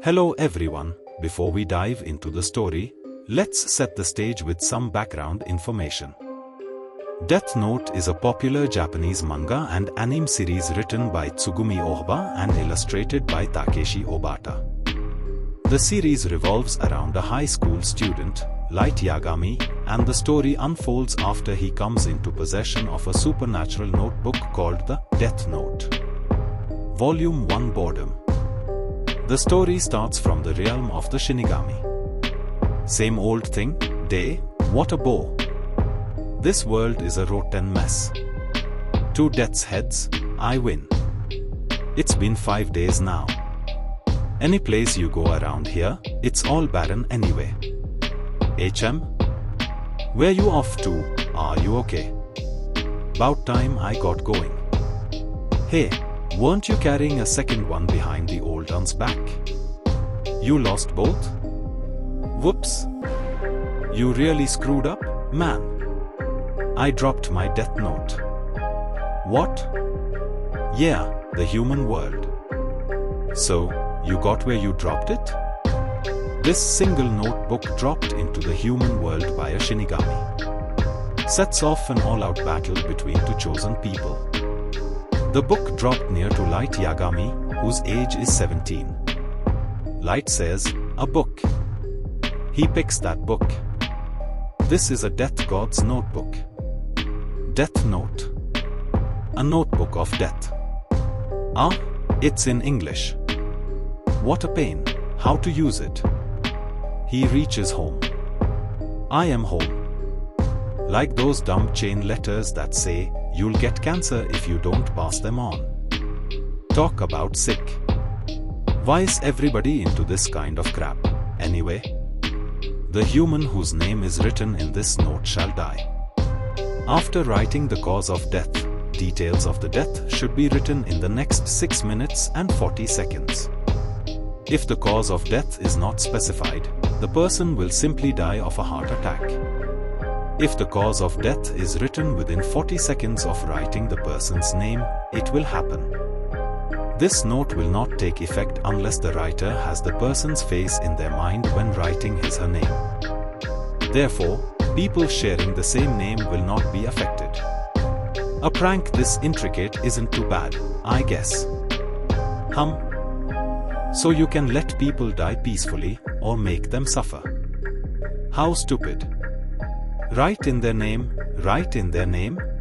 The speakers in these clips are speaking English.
Hello everyone, before we dive into the story, let's set the stage with some background information. Death Note is a popular Japanese manga and anime series written by Tsugumi Ohba and illustrated by Takeshi Obata. The series revolves around a high school student, Light Yagami, and the story unfolds after he comes into possession of a supernatural notebook called the Death Note. Volume 1 Boredom. The story starts from the realm of the Shinigami. Same old thing, day, what a bore. This world is a rotten mess. 2 death's heads, I win. It's been 5 days now. Any place you go around here, it's all barren anyway. HM? Where you off to, are you okay? About time I got going. Hey, weren't you carrying a second one behind the old one's back? You lost both? Whoops. You really screwed up, man. I dropped my death note. What? Yeah, the human world. So, you got where you dropped it? This single notebook dropped into the human world by a Shinigami sets off an all-out battle between 2 chosen people. The book dropped near to Light Yagami, whose age is 17. Light says, a book. He picks that book. This is a death god's notebook. Death Note. A notebook of death. Ah, it's in English. What a pain, how to use it. He reaches home. I am home. Like those dumb chain letters that say, you'll get cancer if you don't pass them on. Talk about sick. Why is everybody into this kind of crap, anyway? The human whose name is written in this note shall die. After writing the cause of death, details of the death should be written in the next 6 minutes and 40 seconds. If the cause of death is not specified, the person will simply die of a heart attack. If the cause of death is written within 40 seconds of writing the person's name, it will happen. This note will not take effect unless the writer has the person's face in their mind when writing his/her name. Therefore, people sharing the same name will not be affected. A prank this intricate isn't too bad, I guess. So you can let people die peacefully, or make them suffer. How stupid. Write in their name,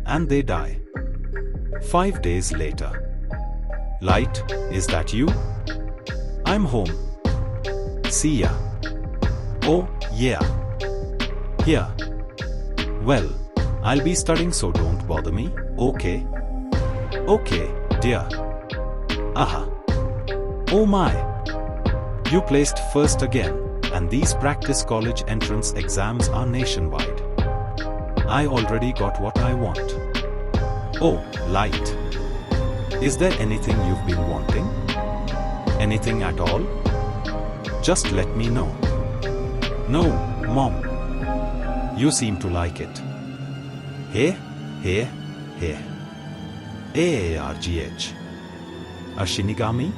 and they die. 5 days later. Light, is that you? I'm home. See ya. Oh, yeah. Here. Well, I'll be studying so don't bother me, okay? Okay, dear. Aha. Oh my. You placed first again, and these practice college entrance exams are nationwide. I already got what I want. Oh, Light. Is there anything you've been wanting? Anything at all? Just let me know. No, Mom. You seem to like it. Hey. AARGH. A Shinigami?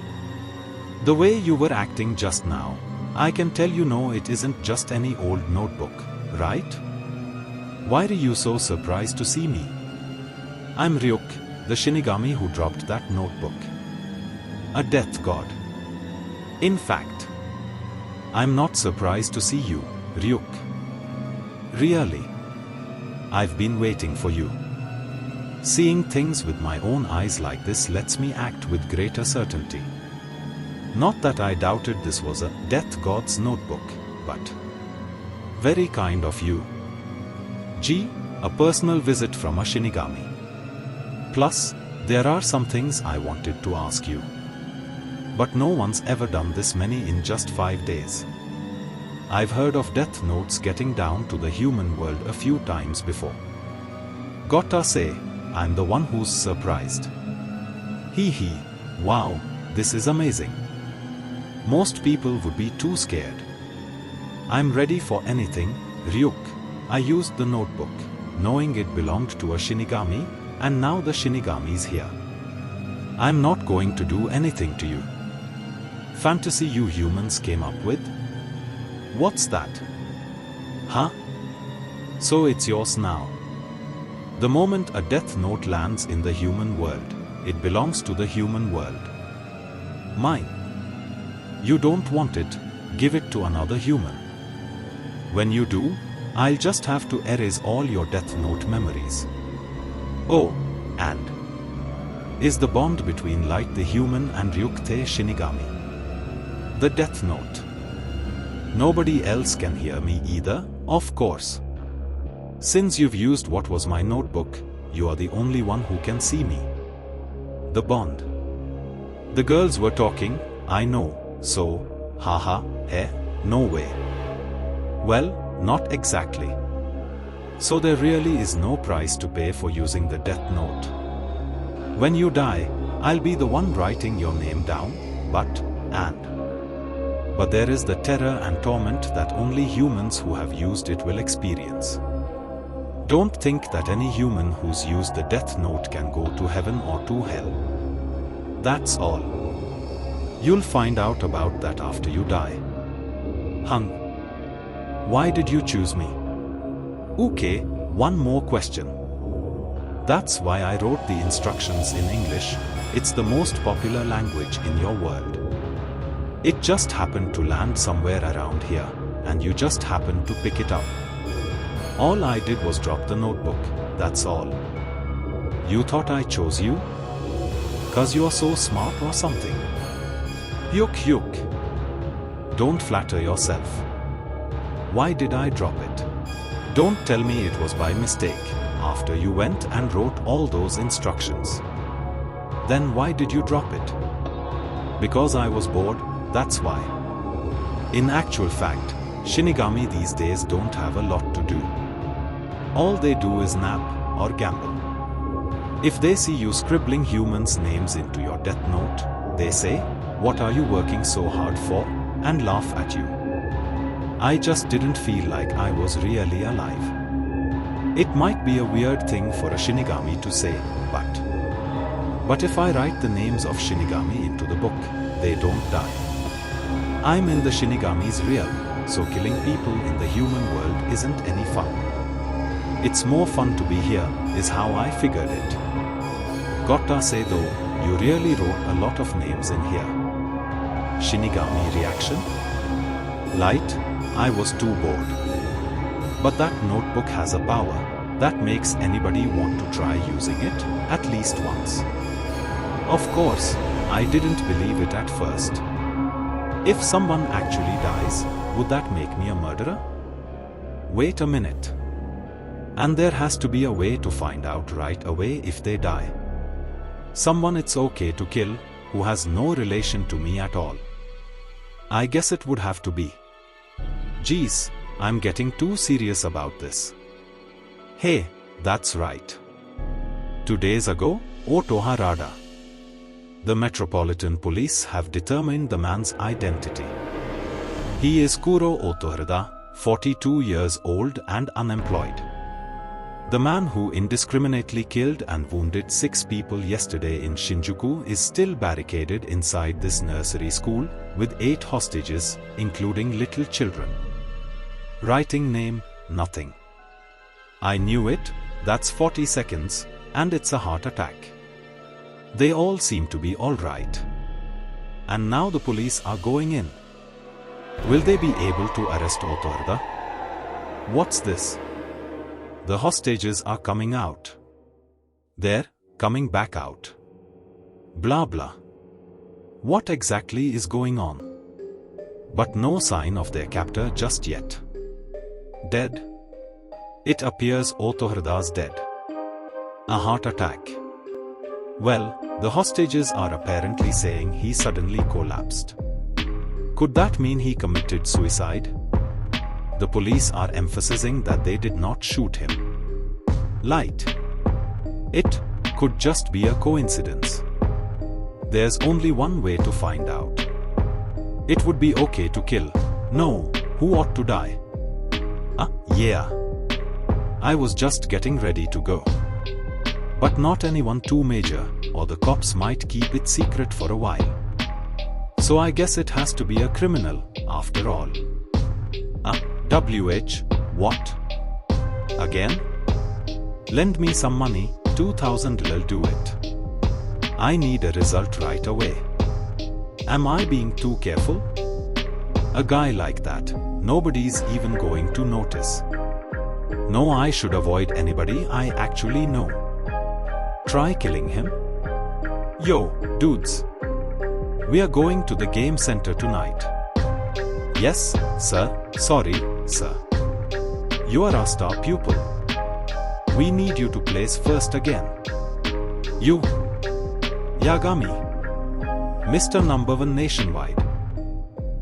The way you were acting just now, I can tell you know it isn't just any old notebook, right? Why are you so surprised to see me? I'm Ryuk, the Shinigami who dropped that notebook. A death god. In fact, I'm not surprised to see you, Ryuk. Really. I've been waiting for you. Seeing things with my own eyes like this lets me act with greater certainty. Not that I doubted this was a death god's notebook, but very kind of you. Gee, a personal visit from a Shinigami. Plus, there are some things I wanted to ask you. But no one's ever done this many in just 5 days. I've heard of death notes getting down to the human world a few times before. Gotta say, I'm the one who's surprised. Hee, wow, this is amazing. Most people would be too scared. I'm ready for anything, Ryuk. I used the notebook, knowing it belonged to a Shinigami, and now the Shinigami's here. I'm not going to do anything to you. fantasy you humans came up with? What's that? Huh? So it's yours now. The moment a death note lands in the human world, it belongs to the human world. Mine. You don't want it, give it to another human. When you do, I'll just have to erase all your death note memories. Oh, and is the bond between Light the human and Ryukte Shinigami. The death note. Nobody else can hear me either, of course. Since you've used what was my notebook, you are the only one who can see me. The bond. The girls were talking, I know, so, haha, no way. Well, not exactly. So there really is no price to pay for using the death note. When you die, I'll be the one writing your name down, but there is the terror and torment that only humans who have used it will experience. Don't think that any human who's used the death note can go to heaven or to hell. That's all. You'll find out about that after you die. Hung. Why did you choose me? Okay, one more question. That's why I wrote the instructions in English. It's the most popular language in your world. It just happened to land somewhere around here, and you just happened to pick it up. All I did was drop the notebook, that's all. You thought I chose you? 'Cause you're so smart or something? Yuk. Don't flatter yourself. Why did I drop it? Don't tell me it was by mistake, after you went and wrote all those instructions. Then why did you drop it? Because I was bored, that's why. In actual fact, Shinigami these days don't have a lot to do. All they do is nap or gamble. If they see you scribbling humans' names into your death note, they say, "What are you working so hard for?" and laugh at you. I just didn't feel like I was really alive. It might be a weird thing for a Shinigami to say, but if I write the names of Shinigami into the book, they don't die. I'm in the Shinigami's realm, so killing people in the human world isn't any fun. It's more fun to be here, is how I figured it. Gotta say though, you really wrote a lot of names in here. Shinigami reaction? Light, I was too bored. But that notebook has a power that makes anybody want to try using it, at least once. Of course, I didn't believe it at first. If someone actually dies, would that make me a murderer? Wait a minute. And there has to be a way to find out right away if they die. Someone it's okay to kill, who has no relation to me at all. I guess it would have to be. Geez, I'm getting too serious about this. Hey, that's right. 2 days ago, Otoharada. The Metropolitan Police have determined the man's identity. He is Kuro Otoharada, 42 years old and unemployed. The man who indiscriminately killed and wounded 6 people yesterday in Shinjuku is still barricaded inside this nursery school with 8 hostages, including little children. Writing name, nothing. I knew it, that's 40 seconds, and it's a heart attack. They all seem to be alright. And now the police are going in. Will they be able to arrest Otoharada? What's this? The hostages are coming out. They're coming back out. Blah blah. What exactly is going on? But no sign of their captor just yet. Dead? It appears Otoharada's dead. A heart attack. Well, the hostages are apparently saying he suddenly collapsed. Could that mean he committed suicide? The police are emphasizing that they did not shoot him. Light. It could just be a coincidence. There's only one way to find out. It would be okay to kill. No, who ought to die? Yeah. I was just getting ready to go. But not anyone too major, or the cops might keep it secret for a while. So I guess it has to be a criminal, after all. WH, what? Again? Lend me some money, 2000 will do it. I need a result right away. Am I being too careful? A guy like that, nobody's even going to notice. No, I should avoid anybody I actually know. Try killing him? Yo, dudes. We are going to the game center tonight. Yes, sir. Sorry, sir. You are our star pupil. We need you to place first again. You, Yagami, Mr. Number 1 nationwide.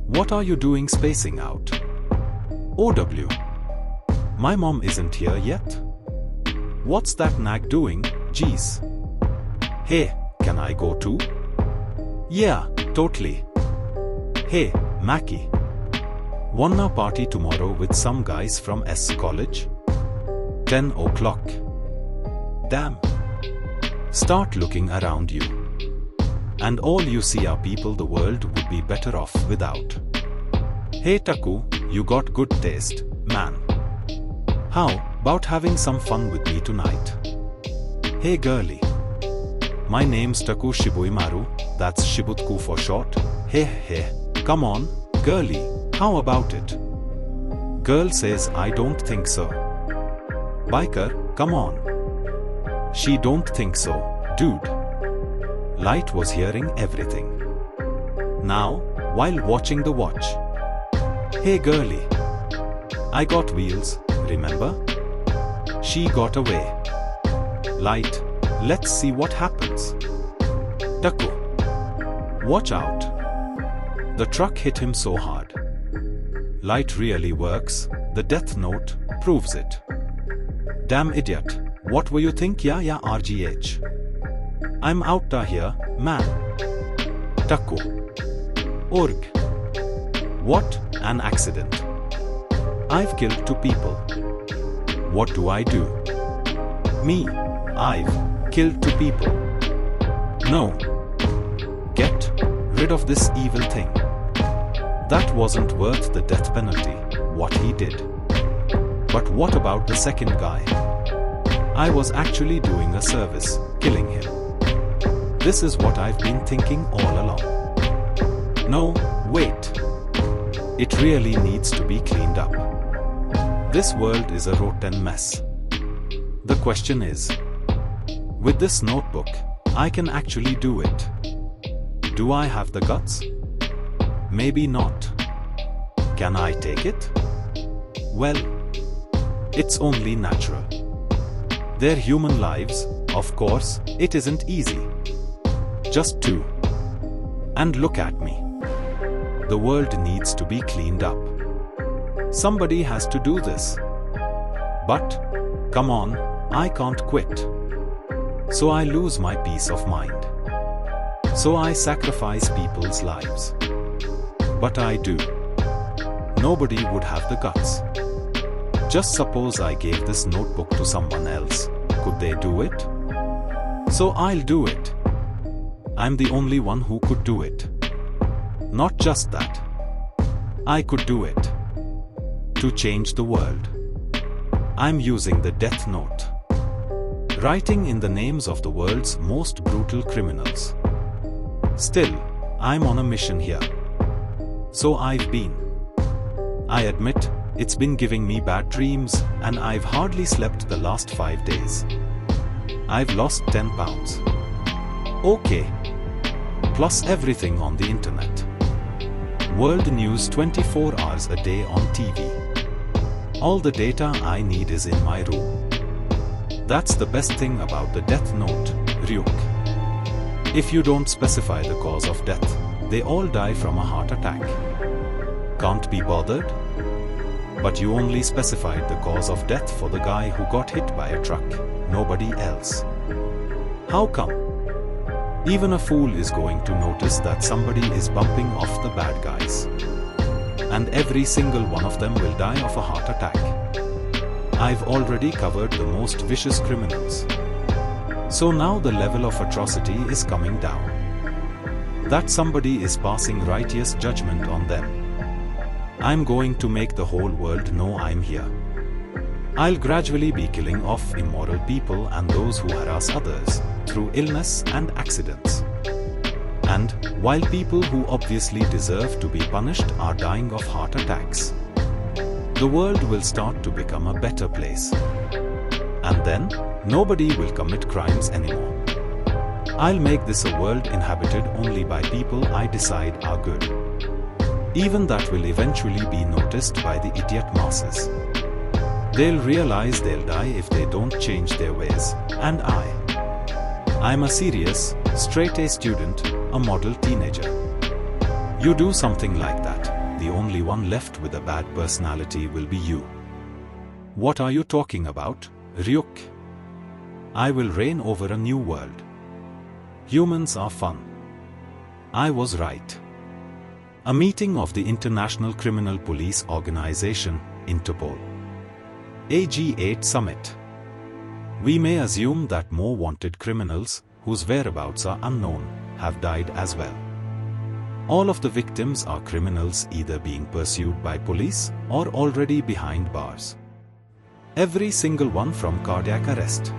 What are you doing spacing out? OW. My mom isn't here yet. What's that nag doing? Geez. Hey, can I go too? Yeah, totally. Hey, Mackie. Wanna party tomorrow with some guys from S College? 10 o'clock. Damn. Start looking around you. And all you see are people the world would be better off without. Hey Taku, you got good taste, man. How about having some fun with me tonight? Hey girlie. My name's Taku Shibuimaru, that's Shibutku for short. Hey, come on, girlie, how about it? Girl says I don't think so. Biker, come on. She don't think so, dude. Light was hearing everything. Now, while watching the watch. Hey girlie. I got wheels, remember? She got away. Light, let's see what happens. Taku. Watch out. The truck hit him so hard. Light really works, the death note proves it. Damn idiot, what were you think? Yeah, RGH. I'm outta here, man. Taku. Org. What an accident. I've killed 2 people. What do I do? Me, I've killed 2 people. No. Get rid of this evil thing. That wasn't worth the death penalty, what he did. But what about the second guy? I was actually doing a service, killing him. This is what I've been thinking all along. No, wait. It really needs to be cleaned up. This world is a rotten mess. The question is, with this notebook, I can actually do it. Do I have the guts? Maybe not. Can I take it? Well, it's only natural. They're human lives, of course, it isn't easy. Just 2. And look at me. The world needs to be cleaned up. Somebody has to do this. But, come on, I can't quit. So I lose my peace of mind. So I sacrifice people's lives. But I do. Nobody would have the guts. Just suppose I gave this notebook to someone else. Could they do it? So I'll do it. I'm the only one who could do it. Not just that. I could do it. To change the world. I'm using the death note. Writing in the names of the world's most brutal criminals. Still, I'm on a mission here. So I've been. I admit, it's been giving me bad dreams, and I've hardly slept the last 5 days. I've lost 10 pounds. Okay. Plus everything on the internet. World news 24 hours a day on TV. All the data I need is in my room. That's the best thing about the death note, Ryuk. If you don't specify the cause of death, they all die from a heart attack. Can't be bothered? But you only specified the cause of death for the guy who got hit by a truck, nobody else. How come? Even a fool is going to notice that somebody is bumping off the bad guys. And every single one of them will die of a heart attack. I've already covered the most vicious criminals. So now the level of atrocity is coming down. that somebody is passing righteous judgment on them. I'm going to make the whole world know I'm here. I'll gradually be killing off immoral people and those who harass others, through illness and accidents. And, while people who obviously deserve to be punished are dying of heart attacks, the world will start to become a better place. And then, nobody will commit crimes anymore. I'll make this a world inhabited only by people I decide are good. Even that will eventually be noticed by the idiot masses. They'll realize they'll die if they don't change their ways, and I'm a serious, straight-A student, a model teenager. You do something like that, the only one left with a bad personality will be you. What are you talking about, Ryuk? I will reign over a new world. Humans are fun. I was right. A meeting of the International Criminal Police Organization, Interpol. AG8 Summit. We may assume that more wanted criminals, whose whereabouts are unknown, have died as well. All of the victims are criminals either being pursued by police or already behind bars. Every single one from cardiac arrest.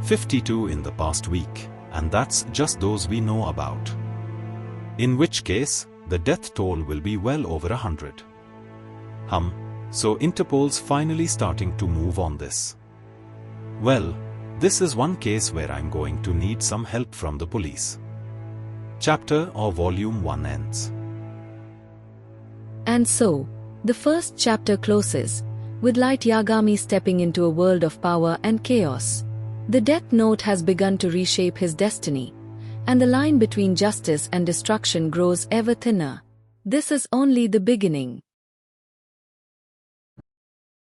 52 in the past week, and that's just those we know about. In which case, the death toll will be well over 100. So Interpol's finally starting to move on this. Well, this is one case where I'm going to need some help from the police. Chapter or Volume 1 ends. And so, the first chapter closes, with Light Yagami stepping into a world of power and chaos. The Death Note has begun to reshape his destiny, and the line between justice and destruction grows ever thinner. This is only the beginning.